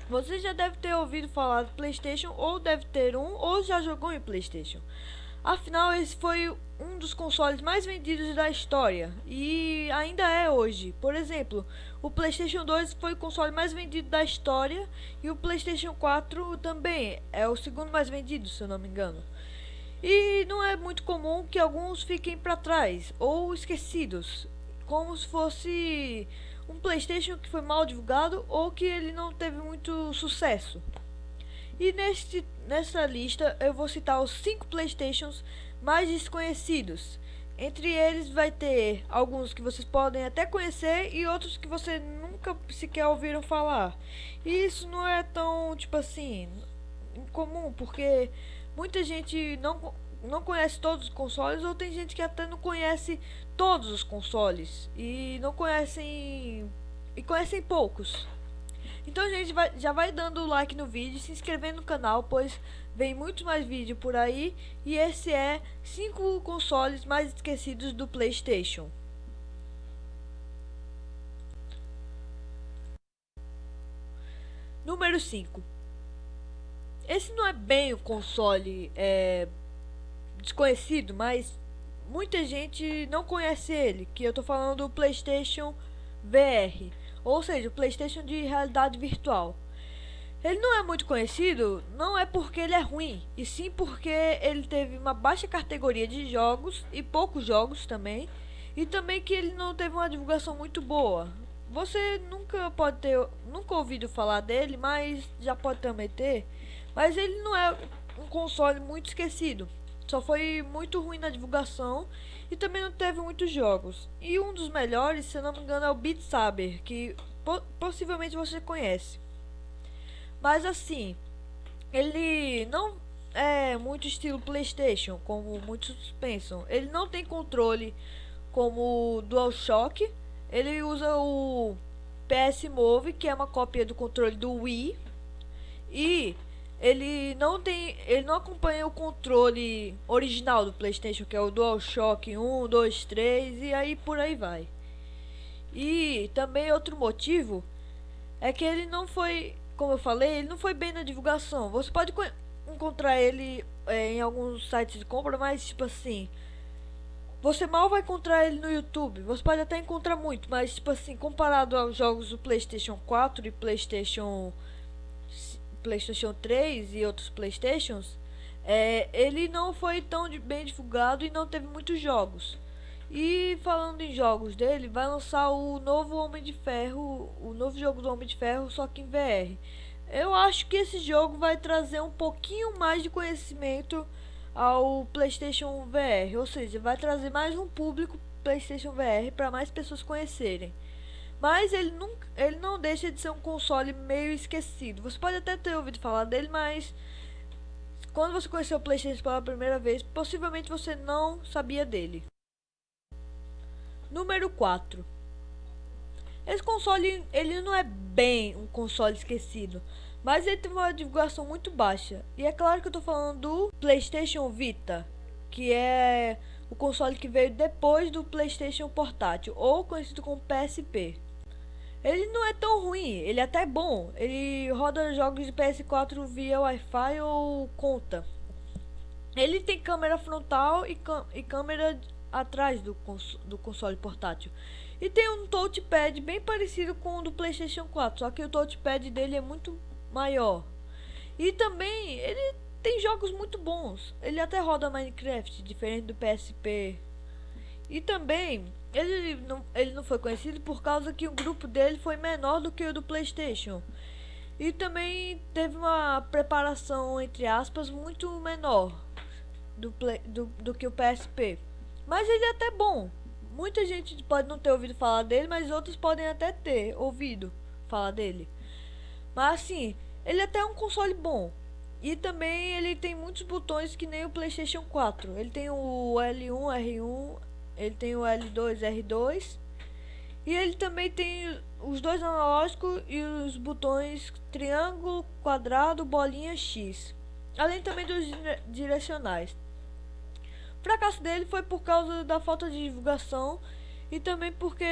Você já deve ter ouvido falar do PlayStation, ou deve ter um, ou já jogou em PlayStation. Afinal, esse foi um dos consoles mais vendidos da história e ainda é hoje. Por exemplo, o PlayStation 2 foi o console mais vendido da história e o PlayStation 4 também é o segundo mais vendido, se eu não me engano. E não é muito comum que alguns fiquem para trás ou esquecidos, como se fosse um PlayStation que foi mal divulgado ou que ele não teve muito sucesso. E nessa lista eu vou citar os 5 Playstations mais desconhecidos. Entre eles vai ter alguns que vocês podem até conhecer e outros que você nunca sequer ouviram falar. E isso não é tão, tipo assim, incomum, porque muita gente não conhece todos os consoles, ou tem gente que até não conhece todos os consoles e não conhecem e conhecem poucos. Então, gente, já vai dando o like no vídeo, se inscrevendo no canal, pois vem muito mais vídeo por aí. E esse é 5 consoles mais esquecidos do PlayStation. Número 5. Esse não é bem o console desconhecido, mas muita gente não conhece ele, que eu tô falando do PlayStation VR, ou seja, o PlayStation de realidade virtual. Ele não é muito conhecido, não é porque ele é ruim, e sim porque ele teve uma baixa categoria de jogos e poucos jogos também, e também que ele não teve uma divulgação muito boa. Você nunca ouvido falar dele, mas já pode também ter, mas ele não é um console muito esquecido. Só foi muito ruim na divulgação e também não teve muitos jogos. E um dos melhores, se eu não me engano, é o Beat Saber, que possivelmente você conhece. Mas assim, ele não é muito estilo PlayStation, como muitos pensam. Ele não tem controle como o DualShock. Ele usa o PS Move, que é uma cópia do controle do Wii. E ele não acompanha o controle original do PlayStation, que é o DualShock 1, 2, 3 e aí por aí vai. E também outro motivo é que ele não foi, como eu falei, ele não foi bem na divulgação. Você pode encontrar ele em alguns sites de compra, mas tipo assim, você mal vai encontrar ele no YouTube. Você pode até encontrar muito, mas tipo assim, comparado aos jogos do PlayStation 4 e PlayStation 3 e outros PlayStations, ele não foi tão bem divulgado e não teve muitos jogos. E falando em jogos dele, vai lançar o novo Homem de Ferro, o novo jogo do Homem de Ferro, só que em VR. Eu acho que esse jogo vai trazer um pouquinho mais de conhecimento ao PlayStation VR, ou seja, vai trazer mais um público PlayStation VR para mais pessoas conhecerem. Mas ele não deixa de ser um console meio esquecido. Você pode até ter ouvido falar dele, mas quando você conheceu o PlayStation pela primeira vez, possivelmente você não sabia dele. Número 4. Esse console, ele não é bem um console esquecido, mas ele teve uma divulgação muito baixa. E é claro que eu tô falando do PlayStation Vita, que é o console que veio depois do PlayStation Portátil, ou conhecido como PSP. Ele não é tão ruim, ele é até bom. Ele roda jogos de PS4 via Wi-Fi ou conta. Ele tem câmera frontal e câmera atrás do console portátil. E tem um touchpad bem parecido com o do PlayStation 4, só que o touchpad dele é muito maior. E também ele tem jogos muito bons. Ele até roda Minecraft, diferente do PSP. E também ele não foi conhecido por causa que o grupo dele foi menor do que o do PlayStation. E também teve uma preparação, entre aspas, muito menor do que o PSP. Mas ele é até bom. Muita gente pode não ter ouvido falar dele, mas outros podem até ter ouvido falar dele. Mas assim, ele até é um console bom. E também ele tem muitos botões que nem o PlayStation 4. Ele tem o L1, R1, ele tem o L2, R2. E ele também tem os dois analógicos e os botões triângulo, quadrado, bolinha, X. Além também dos direcionais. O fracasso dele foi por causa da falta de divulgação e também porque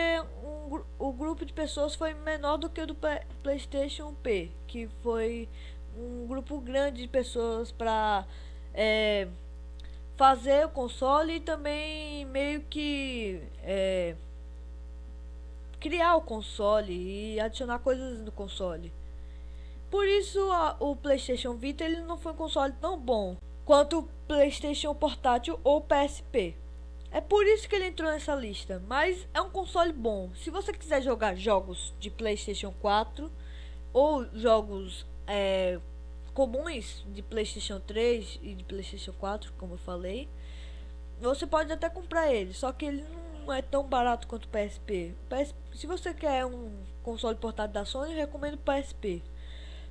o grupo de pessoas foi menor do que o do PlayStation P, que foi um grupo grande de pessoas para fazer o console e também meio que criar o console e adicionar coisas no console. Por isso o PlayStation Vita ele não foi um console tão bom quanto o PlayStation Portátil ou PSP. É por isso que ele entrou nessa lista, mas é um console bom. Se você quiser jogar jogos de PlayStation 4 ou jogos comuns de PlayStation 3 e de PlayStation 4, como eu falei, você pode até comprar ele, só que ele não é tão barato quanto o PSP. Se você quer um console portátil da Sony, eu recomendo o PSP.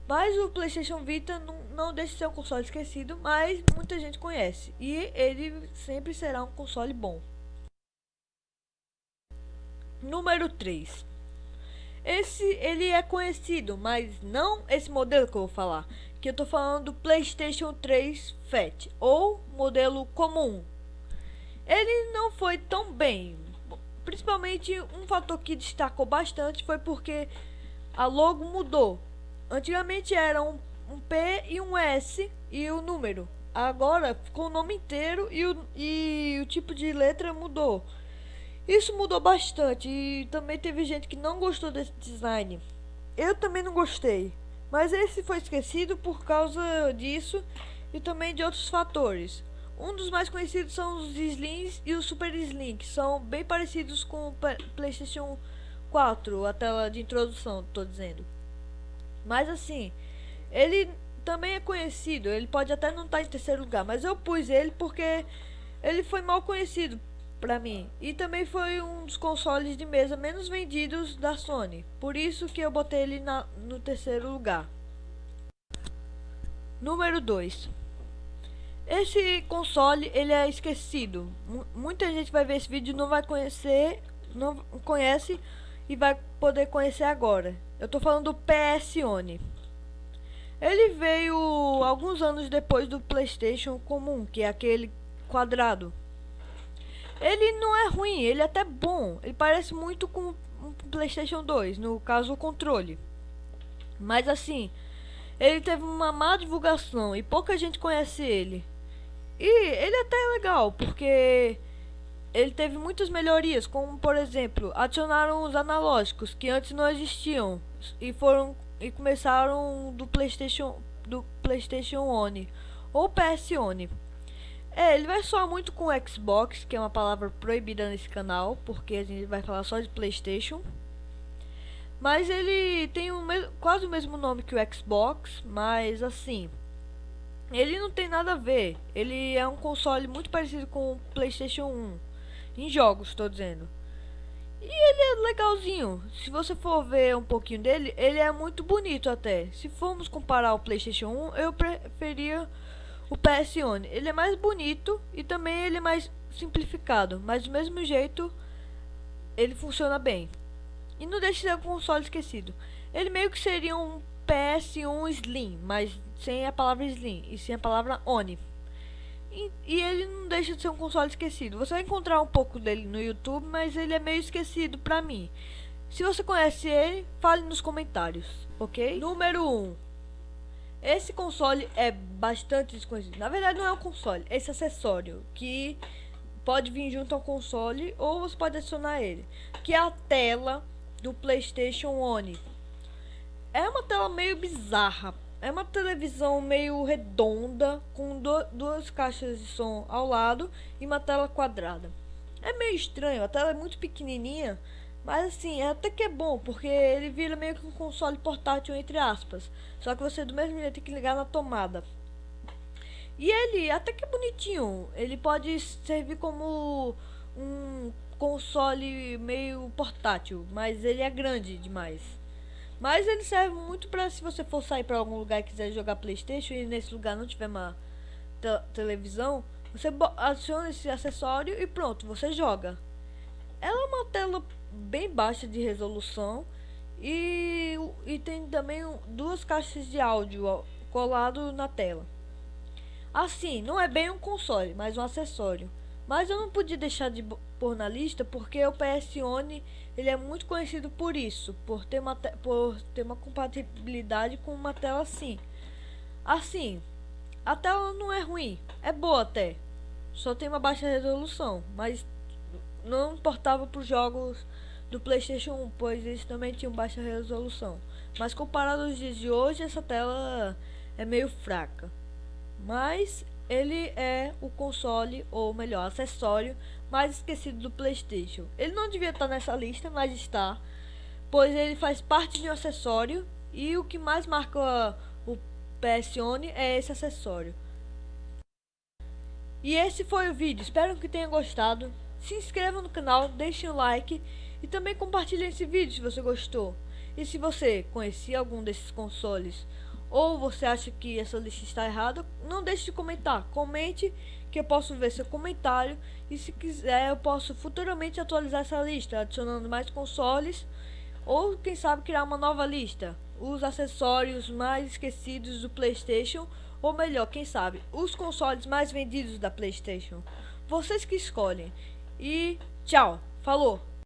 Mas o PlayStation Vita não deixa de ser um console esquecido, mas muita gente conhece. E ele sempre será um console bom. Número 3. Ele é conhecido, mas não esse modelo que eu vou falar. Que eu tô falando do PlayStation 3 Fat, ou modelo comum. Ele não foi tão bem. Principalmente um fator que destacou bastante foi porque a logo mudou. Antigamente era um P e um S e o número. Agora ficou o nome inteiro e o tipo de letra mudou. Isso mudou bastante e também teve gente que não gostou desse design. Eu também não gostei. Mas esse foi esquecido por causa disso e também de outros fatores. Um dos mais conhecidos são os Slims e os Super Slim, que são bem parecidos com o PlayStation 4, a tela de introdução, tô dizendo. Mas assim, ele também é conhecido, ele pode até não estar em terceiro lugar, mas eu pus ele porque ele foi mal conhecido pra mim. E também foi um dos consoles de mesa menos vendidos da Sony. Por isso que eu botei ele no terceiro lugar. Número 2. Esse console ele é esquecido. Muita gente vai ver esse vídeo e não vai conhecer, não conhece e vai poder conhecer agora. Eu tô falando do PS One. Ele veio alguns anos depois do PlayStation comum, que é aquele quadrado. Ele não é ruim, ele é até bom. Ele parece muito com o PlayStation 2, no caso o controle. Mas assim, ele teve uma má divulgação e pouca gente conhece ele. E ele até é legal, porque ele teve muitas melhorias, como por exemplo, adicionaram os analógicos que antes não existiam e começaram do PlayStation One ou PS One. Ele vai soar muito com o Xbox, que é uma palavra proibida nesse canal, porque a gente vai falar só de PlayStation. Mas ele tem quase o mesmo nome que o Xbox, mas assim, ele não tem nada a ver. Ele é um console muito parecido com o PlayStation 1. Em jogos, estou dizendo. E ele é legalzinho. Se você for ver um pouquinho dele, ele é muito bonito até. Se formos comparar o PlayStation 1, eu preferia o PS One. Ele é mais bonito e também ele é mais simplificado. Mas do mesmo jeito, ele funciona bem. E não deixa de ser um console esquecido. Ele meio que seria um PS1 Slim, mas sem a palavra Slim e sem a palavra One. E ele não deixa de ser um console esquecido. Você vai encontrar um pouco dele no YouTube, mas ele é meio esquecido pra mim. Se você conhece ele, fale nos comentários, ok? Número 1. Esse console é bastante desconhecido. Na verdade não é um console, é esse acessório que pode vir junto ao console ou você pode adicionar ele. Que é a tela do PlayStation One. É uma tela meio bizarra. É uma televisão meio redonda, com duas caixas de som ao lado e uma tela quadrada. É meio estranho, a tela é muito pequenininha, mas assim, até que é bom, porque ele vira meio que um console portátil, entre aspas. Só que você do mesmo jeito tem que ligar na tomada. E ele até que é bonitinho, ele pode servir como um console meio portátil, mas ele é grande demais. Mas ele serve muito pra se você for sair pra algum lugar e quiser jogar PlayStation e nesse lugar não tiver uma televisão, você adiciona esse acessório e pronto, você joga. Ela é uma tela bem baixa de resolução e tem também duas caixas de áudio colado na tela. Assim, não é bem um console, mas um acessório. Mas eu não podia deixar de pôr na lista porque o PSOne ele é muito conhecido por isso, por ter uma compatibilidade com uma tela assim. Assim, a tela não é ruim, é boa até. Só tem uma baixa resolução, mas não importava para os jogos do PlayStation 1, pois eles também tinham baixa resolução. Mas comparado aos dias de hoje, essa tela é meio fraca. Mas ele é o console, ou melhor, acessório mais esquecido do PlayStation. Ele não devia estar nessa lista, mas está, pois ele faz parte de um acessório e o que mais marca o PSOne é esse acessório. E esse foi o vídeo, espero que tenha gostado. Se inscreva no canal, deixe um like e também compartilhe esse vídeo se você gostou. E se você conhecia algum desses consoles ou você acha que essa lista está errada, não deixe de comentar. Comente que eu posso ver seu comentário e se quiser eu posso futuramente atualizar essa lista, adicionando mais consoles ou quem sabe criar uma nova lista. Os acessórios mais esquecidos do PlayStation, ou melhor, quem sabe, os consoles mais vendidos da PlayStation. Vocês que escolhem. E tchau, falou!